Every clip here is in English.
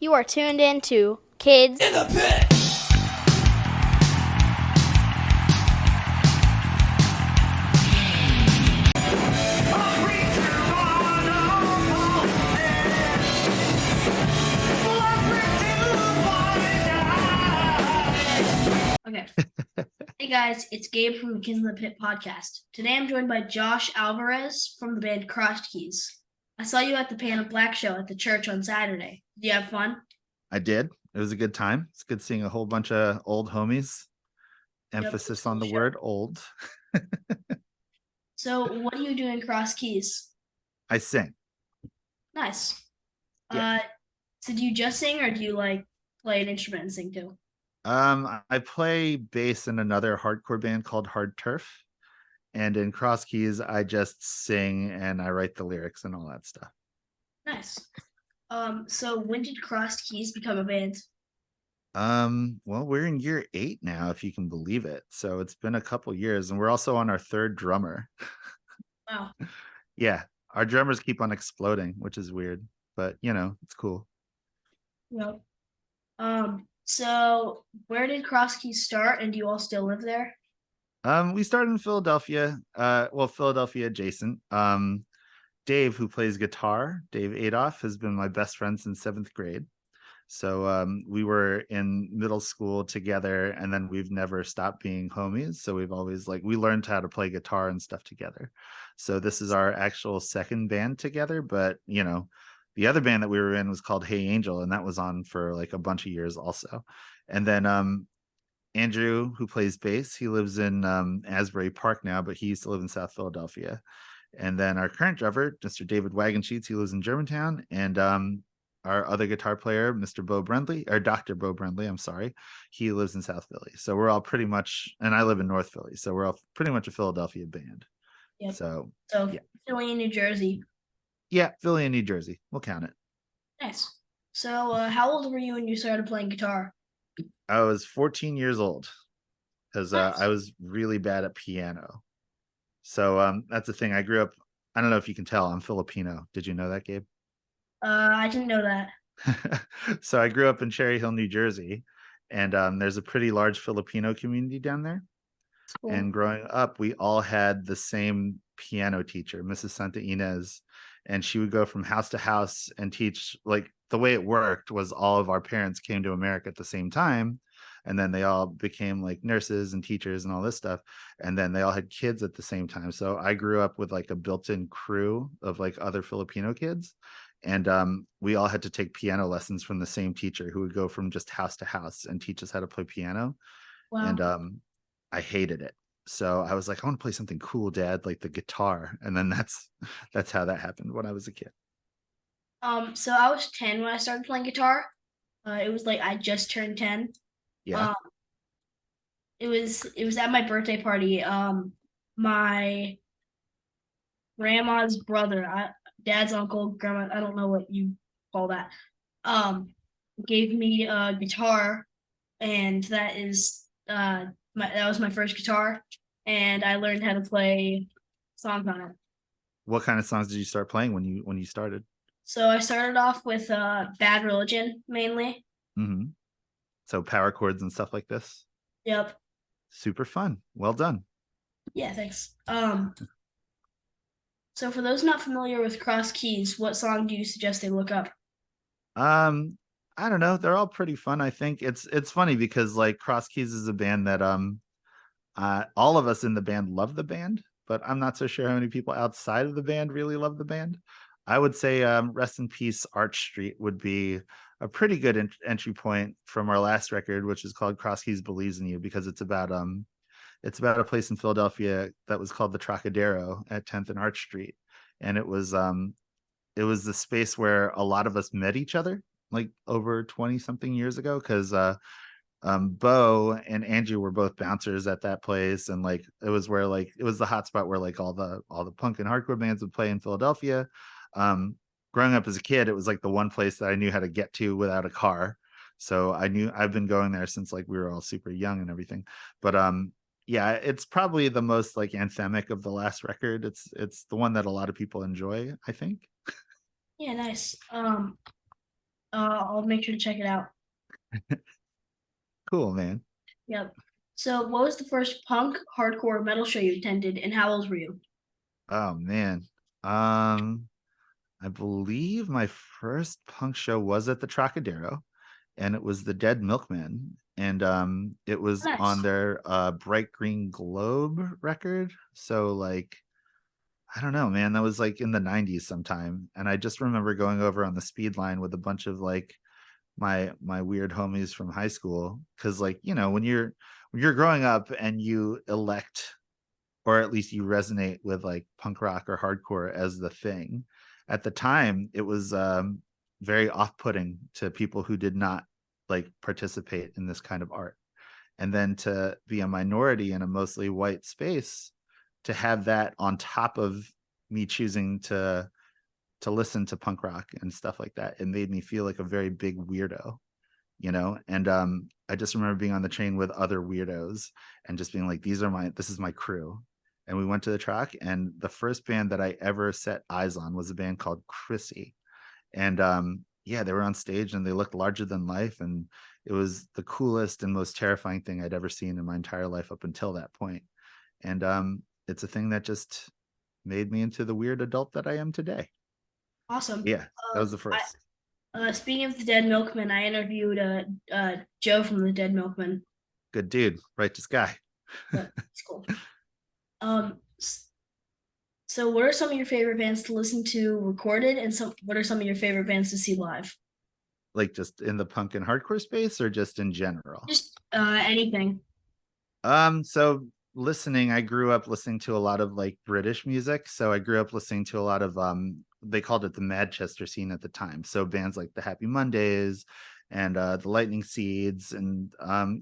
You are tuned in to Kids In the Pit. Okay. Hey guys, it's Gabe from the Kids in the Pit podcast. Today I'm joined by Josh Alvarez from the band Crossed Keys. I saw you at the Pan of Black show at the church on Saturday. Did you have fun? I did. It was a good time. It's good seeing a whole bunch of old homies. Yep, Emphasis on the word old. So what do you do in Crossed Keys? I sing. Nice. Yeah. So do you just sing or do you like play an instrument and sing too? I play bass in another hardcore band called Hard Turf. And in Cross Keys, I just sing and I write the lyrics and all that stuff. Nice. So when did Crossed Keys become a band? Well, we're in year 8 now, if you can believe it. So it's been a couple years, and we're also on our 3rd drummer. Wow. Yeah, our drummers keep on exploding, which is weird, but it's cool. Yep. So where did Cross Keys start, and do you all still live there? We started in Philadelphia, Philadelphia adjacent. Dave, who plays guitar, Dave Adolph, has been my best friend since 7th grade. So we were in middle school together, and then we've never stopped being homies. So we've always we learned how to play guitar and stuff together. So this is our actual second band together. But the other band that we were in was called Hey Angel, and that was on for like a bunch of years also. And then Andrew, who plays bass, he lives in Asbury Park now, but he used to live in South Philadelphia. And then our current drummer, Mr. David Wagensheets, he lives in Germantown. And our other guitar player, Mr. Bo Brendley, or Dr. Bo Brendley, I'm sorry, he lives in South Philly. So we're all pretty much, and I live in North Philly. So we're all pretty much a Philadelphia band. Yep. So So yeah. Philly, New Jersey. Yeah, Philly and New Jersey. We'll count it. Nice. So how old were you when you started playing guitar? I was 14 years old because Nice. I was really bad at piano. So that's the thing. I grew up, I don't know if you can tell, I'm Filipino. Did you know that, Gabe? I didn't know that. So I grew up in Cherry Hill, New Jersey, and there's a pretty large Filipino community down there. Cool. And growing up, we all had the same piano teacher, Mrs. Santa Inez, and she would go from house to house and teach. Like the way it worked was all of our parents came to America at the same time, and then they all became like nurses and teachers and all this stuff, and then they all had kids at the same time. So I grew up with like a built-in crew of like other Filipino kids, and we all had to take piano lessons from the same teacher who would go from just house to house and teach us how to play piano. Wow. And I hated it. So I was like, I want to play something cool, Dad, like the guitar. And then that's how that happened when I was a kid. So I was 10 when I started playing guitar. It was like I just turned 10. Yeah. Um, it was at my birthday party. My grandma's brother, dad's uncle, grandma, I don't know what you call that. Gave me a guitar, and that was my first guitar, and I learned how to play songs on it. What kind of songs did you start playing when you started? So I started off with Bad Religion mainly. Mm-hmm. So power chords and stuff like this. Yep. Super fun. Well done. Yeah, thanks. So for those not familiar with Cross Keys, what song do you suggest they look up? I don't know. They're all pretty fun. I think it's funny because like Cross Keys is a band that all of us in the band love the band, but I'm not so sure how many people outside of the band really love the band. I would say Rest in Peace Arch Street would be a pretty good entry point from our last record, which is called Cross Keys Believes in You, because it's about a place in Philadelphia that was called the Trocadero at 10th and Arch Street. And it was the space where a lot of us met each other like over 20 something years ago, because Bo and Andrew were both bouncers at that place, and like it was where like it was the hot spot where like all the punk and hardcore bands would play in Philadelphia. Growing up as a kid, it was like the one place that I knew how to get to without a car. So I've been going there since like we were all super young and everything. But yeah, it's probably the most like anthemic of the last record. It's the one that a lot of people enjoy, I think. Yeah, nice. I'll make sure to check it out. Cool, man. Yep. So, what was the first punk, hardcore, metal show you attended, and how old were you? Oh man. Um, I believe my first punk show was at the Trocadero, and it was the Dead Milkmen, and it was on Nice. their Bright Green Globe record. So like I don't know, man, that was like in the 90s sometime, and I just remember going over on the speed line with a bunch of like my weird homies from high school, because like when you're growing up and you elect, or at least you resonate with like punk rock or hardcore as the thing. At the time, it was very off-putting to people who did not like participate in this kind of art. And then to be a minority in a mostly white space, to have that on top of me choosing to listen to punk rock and stuff like that, it made me feel like a very big weirdo, and I just remember being on the train with other weirdos and just being like, this is my crew. And we went to the track, and the first band that I ever set eyes on was a band called Chrissy. And yeah, they were on stage and they looked larger than life, and it was the coolest and most terrifying thing I'd ever seen in my entire life up until that point. And it's a thing that just made me into the weird adult that I am today. Awesome. Yeah, that was the first. Speaking of the Dead Milkman, I interviewed Joe from the Dead Milkman. Good dude, right to sky. Yeah, it's cool. So what are some of your favorite bands to listen to recorded, and what are some of your favorite bands to see live? Like just in the punk and hardcore space or just in general? Just anything. So listening, I grew up listening to a lot of like British music. So I grew up listening to a lot of they called it the Manchester scene at the time. So bands like the Happy Mondays and the Lightning Seeds, and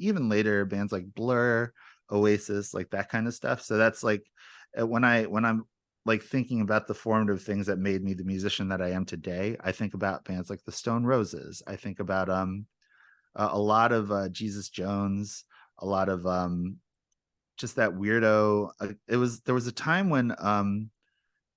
even later bands like Blur, Oasis, like that kind of stuff. So that's like when I'm like thinking about the formative things that made me the musician that I am today, I think about bands like the Stone Roses. I think about a lot of Jesus Jones, a lot of just that weirdo. There was a time when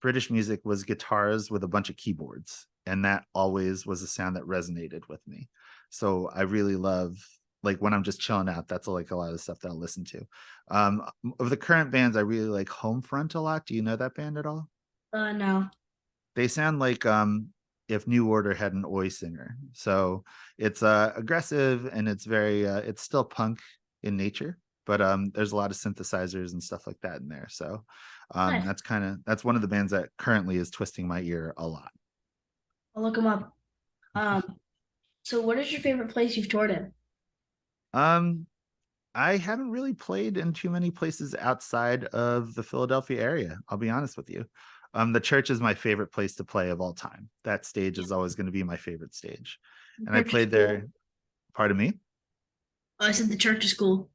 British music was guitars with a bunch of keyboards, and that always was a sound that resonated with me. So I really love, like when I'm just chilling out, that's like a lot of the stuff that I'll listen to. Of the current bands, I really like Homefront a lot. Do you know that band at all? No. They sound like if New Order had an oi singer. So it's aggressive, and it's very it's still punk in nature, but there's a lot of synthesizers and stuff like that in there. So Nice. that's one of the bands that currently is twisting my ear a lot. I'll look them up. So what is your favorite place you've toured in? Um I haven't really played in too many places outside of the Philadelphia area. I'll be honest with you. The church is my favorite place to play of all time. That stage Yeah, is always going to be my favorite stage. the And I church is played cool. there, pardon me. I said the church is cool.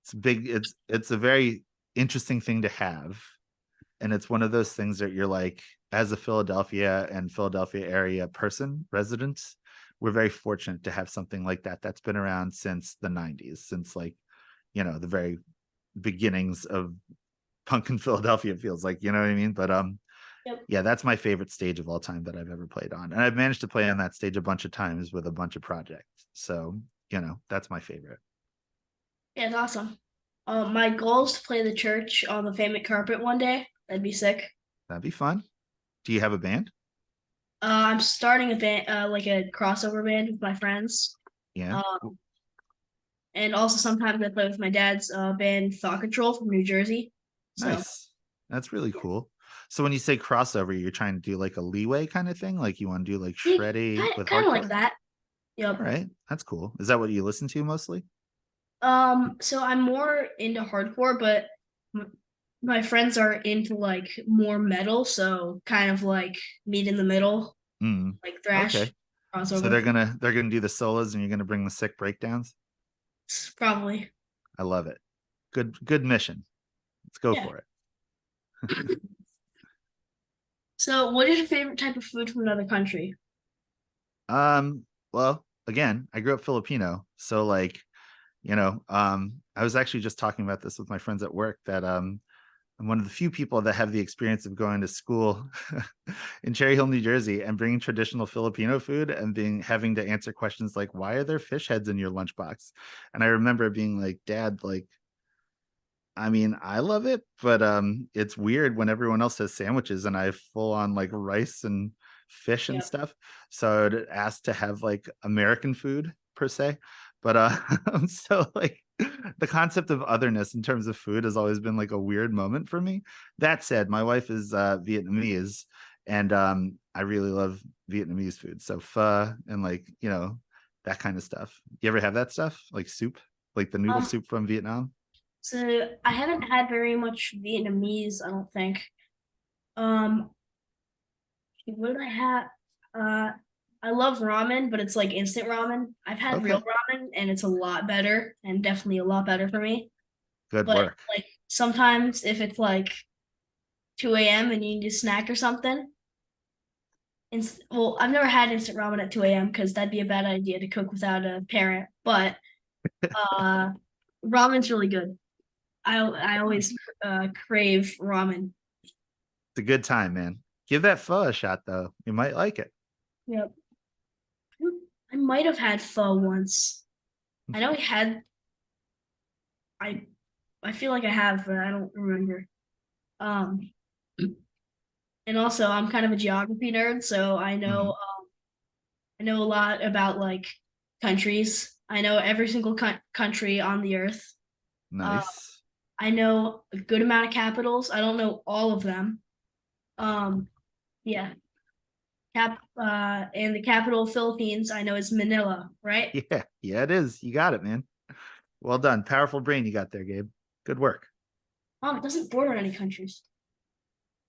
It's big, it's a very interesting thing to have. And it's one of those things that you're like, as a Philadelphia and Philadelphia area person, residents, we're very fortunate to have something like that that's been around since the 90s, since like, the very beginnings of punk in Philadelphia, it feels like, you know what I mean? But Yep. yeah, that's my favorite stage of all time that I've ever played on. And I've managed to play on that stage a bunch of times with a bunch of projects. So, that's my favorite. Yeah, it's awesome. My goal is to play the church on the famous carpet one day. That'd be sick. That'd be fun. Do you have a band? I'm starting a band, like a crossover band with my friends. Yeah. Um, and also sometimes I play with my dad's band, Thought Control from New Jersey. So Nice. That's really yeah, cool. So when you say crossover, you're trying to do like a leeway kind of thing? Like you want to do like yeah, shreddy with kind of like hardcore? that. All Yep. right. That's cool. Is that what you listen to mostly? So I'm more into hardcore, but m- my friends are into like more metal, so kind of like meet in the middle, Mm, like okay. thrash So crossover. they're gonna do the solos and you're gonna bring the sick breakdowns. Probably. I love it. Good mission. Let's go Yeah. for it. So what is your favorite type of food from another country? Well, again, I grew up Filipino, so like, I was actually just talking about this with my friends at work that I'm one of the few people that have the experience of going to school in Cherry Hill, New Jersey, and bringing traditional Filipino food and being having to answer questions like, "Why are there fish heads in your lunchbox?" And I remember being like, "Dad, like, I mean, I love it, but it's weird when everyone else has sandwiches and I have full on like rice and fish and Yep. stuff." So I'd ask to have like American food per se. But so like the concept of otherness in terms of food has always been like a weird moment for me. That said, my wife is Vietnamese, and I really love Vietnamese food. So pho and like, that kind of stuff. You ever have that stuff? Like soup? Like the noodle Um, soup from Vietnam? so I haven't had very much Vietnamese, I don't think. Um, what did I have? Uh, I love ramen, but it's like instant ramen. I've had real Okay. ramen and it's a lot better and definitely a lot better for me. Good But work. like sometimes if it's like 2 a.m. and you need a snack or something, well, I've never had instant ramen at 2 a.m. because that'd be a bad idea to cook without a parent. But uh, ramen's really good. I always crave ramen. It's a good time, man. Give that pho a shot though. You might like it. Yep. I might have had pho once. I know we had. I I feel like I have, but I don't remember. Um, and also I'm kind of a geography nerd, so Mhm. I know a lot about like countries. I know every single country on the earth. Uh, Nice. I know a good amount of capitals. I don't know all of them. Um, yeah, and the capital of Philippines I know is Manila, right? Yeah, yeah, it is. You got it, man. Well done. Powerful brain you got there, Gabe. Good work. It doesn't border any countries.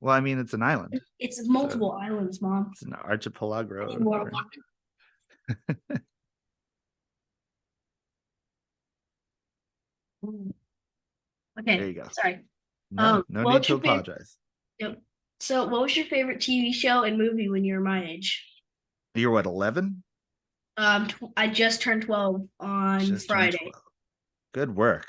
Well, I mean, it's an island, It's so multiple islands, Mom. it's an archipelago I or need more whatever. water. There Okay, you go. sorry. No, no What need was to your favorite? apologize. Yep. So, what was your favorite TV show and movie when you were my age? You're what, 11? I just turned 12 on Just turned Friday. 12. Good work.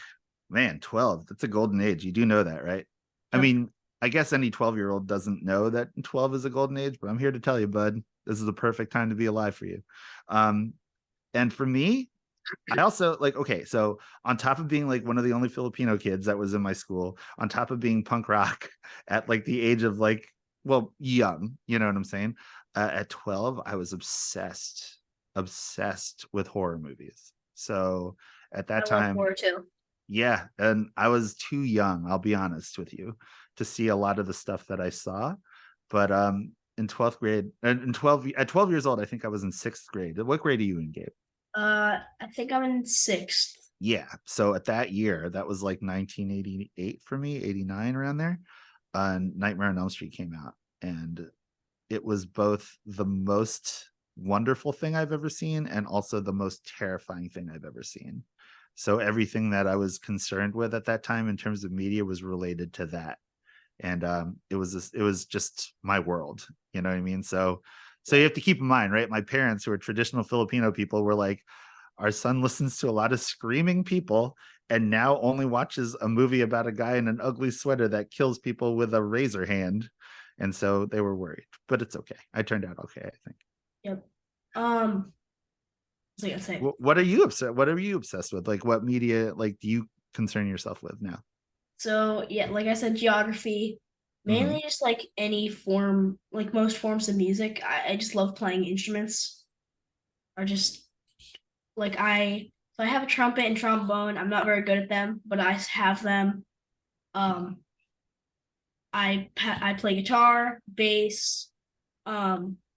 Man, 12. That's a golden age. You do know that, right? I Yep. mean, I guess any 12-year-old doesn't know that 12 is a golden age, but I'm here to tell you, bud, this is the perfect time to be alive for you. Um, and for me, I also like, okay, so on top of being like one of the only Filipino kids that was in my school, on top of being punk rock at like the age of like, well, young, you know what I'm saying? At 12, I was obsessed with horror movies. So at that I love time, horror too. yeah, and I was too young, I'll be honest with you, to see a lot of the stuff that I saw. But in 12th grade, and in 12 at 12 years old, I think I was in 6th grade. What grade are you in, Gabe? I think I'm in sixth. Yeah. So at that year, that was like 1988 for me, 89 around there. Nightmare on Elm Street came out, and it was both the most wonderful thing I've ever seen and also the most terrifying thing I've ever seen. So everything that I was concerned with at that time in terms of media was related to that. And it was just my world, you know what I mean? So you Yeah, have to keep in mind, right? My parents, who are traditional Filipino people, were like, our son listens to a lot of screaming people and now only watches a movie about a guy in an ugly sweater that kills people with a razor hand. And so they were worried, but it's okay. I turned out okay, I think. yep. Um, what was I gonna say? What are you upset? What are you obsessed with? Like, what media like do you concern yourself with now? So yeah, like I said, geography, Mm-hmm. mainly just like any form, like most forms of music. I just love playing instruments, or just like so I have a trumpet and trombone. I'm not very good at them, but I have them. Um, I play guitar, bass.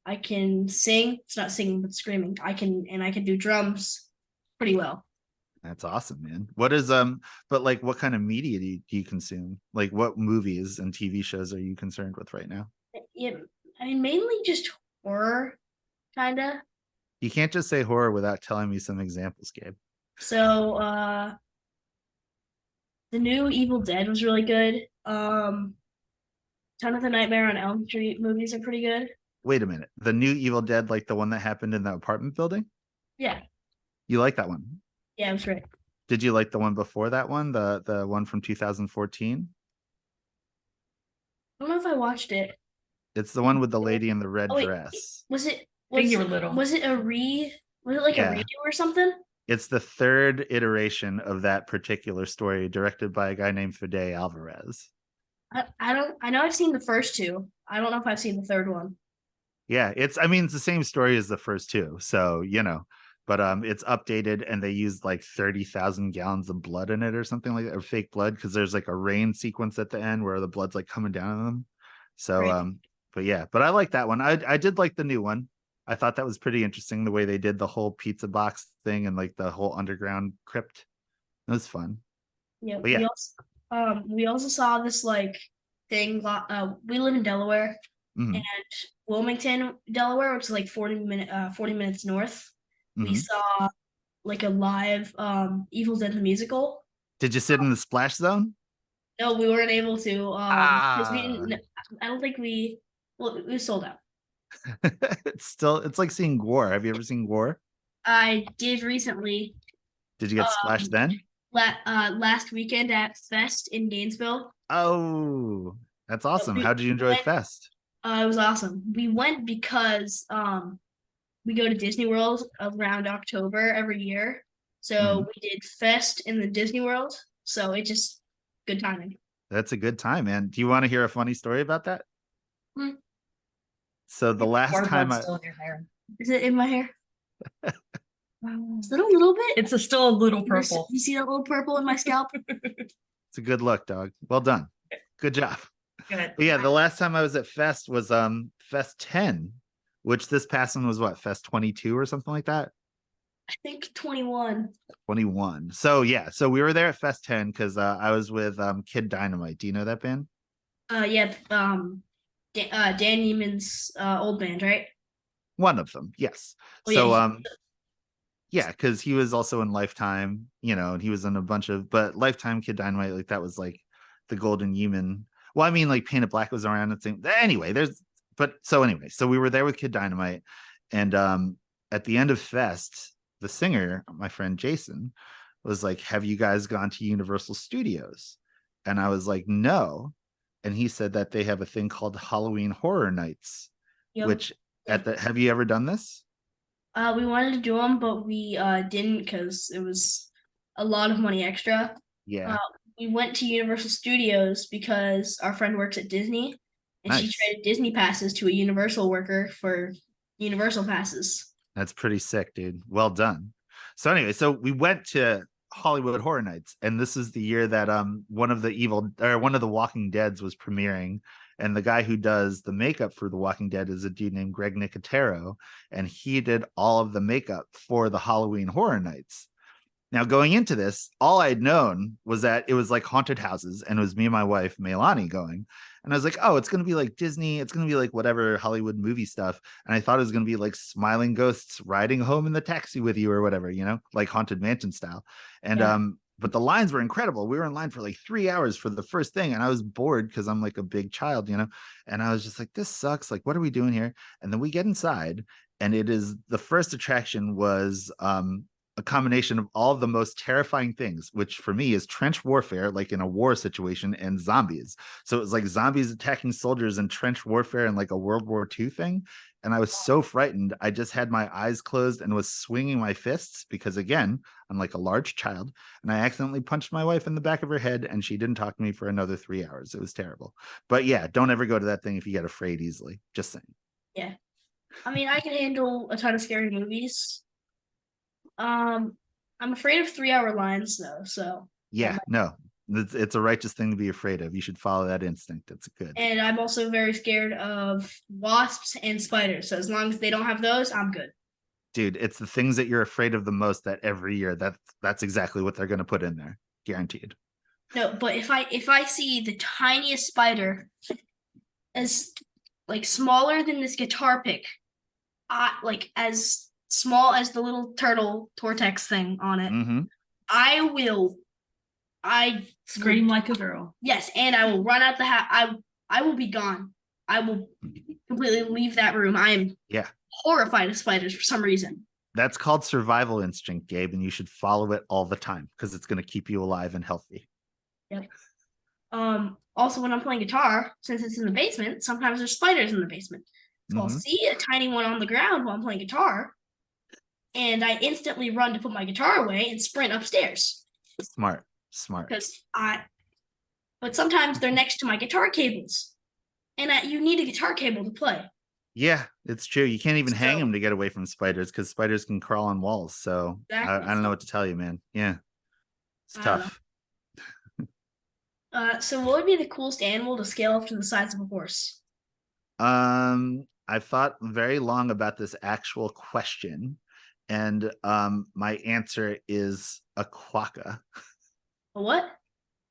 I can sing. It's not singing, but screaming. I can do drums pretty well. That's awesome, man. What is but like what kind of media do you consume? Like what movies and TV shows are you concerned with right now? Yeah, I mean mainly just horror, kinda. You can't just say horror without telling me some examples, Gabe. So the new Evil Dead was really good. Ton of the Nightmare on Elm Street movies are pretty good. Wait a minute. The new Evil Dead, like the one that happened in the apartment building? Yeah, You like that one? yeah, it was great. Did you like the one before that one? The one from 2014? I don't know if I watched it. It's the one with the lady in the red Oh wait, dress. was it I think was you were little. was it a re was it like a Yeah. redo or something? It's the third iteration of that particular story, directed by a guy named Fede Alvarez. I don't I know I've seen the first two. I don't know if I've seen the third one. Yeah, I mean, it's the same story as the first two. So, but it's updated and they used like 30,000 gallons of blood in it or something like that, or fake blood, because there's like a rain sequence at the end where the blood's like coming down on them. So, Right. but yeah, but I like that one. I did like the new one. I thought that was pretty interesting the way they did the whole pizza box thing and like the whole underground crypt. It was fun. Yeah, But yeah. we also saw this like thing. We live in Delaware and Mhm, Wilmington, Delaware, which is like 40 minutes north. We mhm. saw like a live Evil Dead the musical. Did you sit in the splash zone? No, we weren't able to because we Ah, didn't. I don't think we. Well, we sold out. it's like seeing War. Have you ever seen War? I did recently. Did you get splashed Um, then? last weekend at Fest in Gainesville. Oh, that's awesome. We How did you enjoy went. Fest? It was awesome. We went because we go to Disney World around October every year. Mhm. So we did Fest in the Disney World. So it just good timing. That's a good time, man. Do you want to hear a funny story about that? Hmm. So the last Water time blood's I, still in your hair. Is it in my hair? Is it a little bit? It's still a little You purple. see that little purple in my scalp? it's a good look, dog. Well done. Good job. Good. But yeah, the last time I was at Fest was Fest 10, which this past one was what, Fest 22 or something like that? I think 21. 21. So yeah, so we were there at Fest 10 because I was with Kid Dynamite. Do you know that band? Yeah. Dan Neiman's old band, right? One of them, yes. Oh yeah. So yeah, because he was also in Lifetime, and he was in a bunch of, but Lifetime, Kid Dynamite, like that was like the Golden Human. Well, I mean, like Painted Black was around and thing. Anyway, so we were there with Kid Dynamite, and at the end of Fest, the singer, my friend Jason, was like, "Have you guys gone to Universal Studios?" And I was like, "No," and he said that they have a thing called Halloween Horror Nights, Yep. which Yep. have you ever done this? We wanted to do them, but we didn't because it was a lot of money extra. Uh, Yeah, we went to Universal Studios because our friend works at Disney, and she nice. traded Disney passes to a Universal worker for Universal passes. That's pretty sick, dude. Well done. So anyway, so we went to Hollywood Horror Nights, and this is the year that one of the Walking Deads was premiering, and the guy who does the makeup for the Walking Dead is a dude named Greg Nicotero, and he did all of the makeup for the Halloween Horror Nights. Now, going into this, all I'd known was that it was like haunted houses, and it was me and my wife, Melani, going. And I was like, oh, it's going to be like Disney. It's going to be like whatever Hollywood movie stuff. And I thought it was going to be like smiling ghosts riding home in the taxi with you or whatever, like Haunted Mansion style. And, Yeah. but the lines were incredible. We were in line for like 3 hours for the first thing. And I was bored because I'm like a big child, and I was just like, this sucks. Like, what are we doing here? And then we get inside, and it is the first attraction was, a combination of all of the most terrifying things, which for me is trench warfare, like in a war situation, and zombies. So it was like zombies attacking soldiers in trench warfare and like a World War II thing. And I was so frightened. I just had my eyes closed and was swinging my fists because, again, I'm like a large child. And I accidentally punched my wife in the back of her head, and she didn't talk to me for another 3 hours. It was terrible. But yeah, don't ever go to that thing if you get afraid easily. Just saying. Yeah. I mean, I can handle a ton of scary movies. Um, I'm afraid of 3 hour lines though, so that Yeah, might, no, it's a righteous thing to be afraid of. You should follow that instinct. It's good. and I'm also very scared of wasps and spiders. So as long as they don't have those, I'm good. Dude, it's the things that you're afraid of the most that every year that's exactly what they're going to put in there. Guaranteed. No, but if I see the tiniest spider as like smaller than this guitar pick, like as small as the little turtle Tortex thing on it, Mm-hmm. I will I Scream like a girl. yes, and I will run out the house. I will be gone. I will completely leave that room. I am Yeah. horrified of spiders for some reason. That's called survival instinct, Gabe, and you should follow it all the time because it's going to keep you alive and healthy. Yep. Also, when I'm playing guitar, since it's in the basement, sometimes there's spiders in the basement. So I'll Mhm. see a tiny one on the ground while I'm playing guitar, and I instantly run to put my guitar away and sprint upstairs Smart. Smart. because I. But sometimes they're next to my guitar cables, and you need a guitar cable to play. Yeah, it's true. You can't even hang So- them to get away from spiders because spiders can crawl on walls. So Exactly, I don't know so- what to tell you, man. Yeah, it's I don't know. tough. So what would be the coolest animal to scale up to the size of a horse? I've thought very long about this actual question, and my answer is a quokka. A what?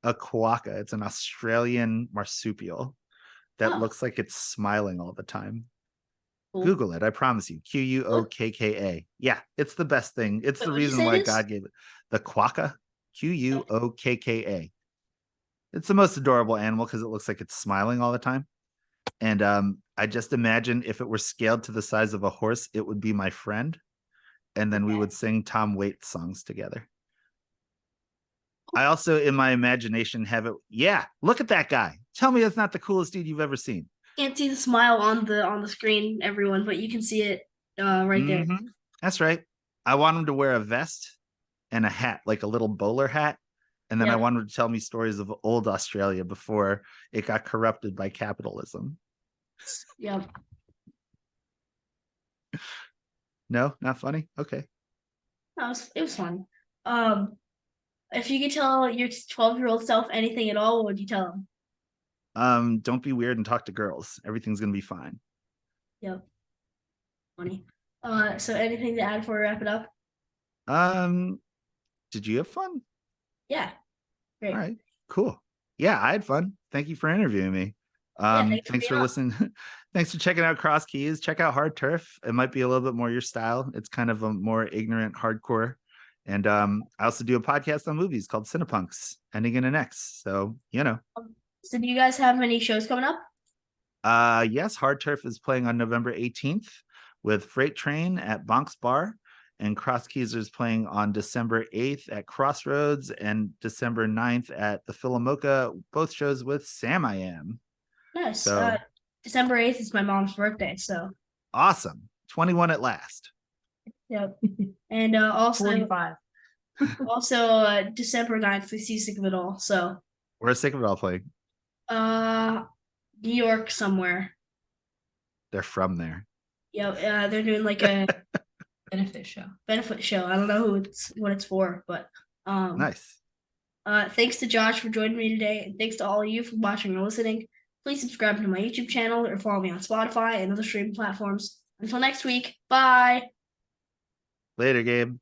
A quokka. It's an Australian marsupial that Oh. looks like it's smiling all the time. Cool. Google it. I promise you. Quokka. Yeah, it's the best thing. It's Wait, the what'd you reason say why it is? God gave it. The quokka. Quokka. It's the most adorable animal because it looks like it's smiling all the time. And I just imagine if it were scaled to the size of a horse, it would be my friend. And then we Okay. would sing Tom Waits songs together. I also, in my imagination, have it. Yeah, look at that guy. Tell me that's not the coolest dude you've ever seen. Can't see the smile on the screen, everyone, but you can see it right there. Mhm. That's right. I want him to wear a vest and a hat, like a little bowler hat. And then I Yep. want him to tell me stories of old Australia before it got corrupted by capitalism. Yep. No, not funny. Okay. No, it was fun. If you could tell your 12-year-old self anything at all, what would you tell him? Don't be weird and talk to girls. Everything's gonna be fine. Yep. Funny. So anything to add before we wrap it up? Did you have fun? Yeah. Great. All right, cool. Yeah, I had fun. Thank you for interviewing me. Thanks Thanks for for being on. listening. Thanks for checking out Cross Keys. Check out Hard Turf. It might be a little bit more your style. It's kind of a more ignorant hardcore. And I also do a podcast on movies called Cinepunks, ending in an X. So, So do you guys have any shows coming up? yes, Hard Turf is playing on November 18th with Freight Train at Bonk's Bar. And Cross Keys is playing on December 8th at Crossroads and December 9th at the Philomoka, both shows with Sam I Am. Nice. So December 8th is my mom's birthday, so awesome. 21 at last. yep. And also 45. December 9th we see Sick of It All. So We're sick of it all playing. New York somewhere. They're from there. Yep. They're doing like a Benefit show. benefit show. I don't know what it's for, but Nice. thanks to Josh for joining me today, and thanks to all of you for watching or listening. Please subscribe to my YouTube channel or follow me on Spotify and other streaming platforms. Until next week, bye. Later, Gabe.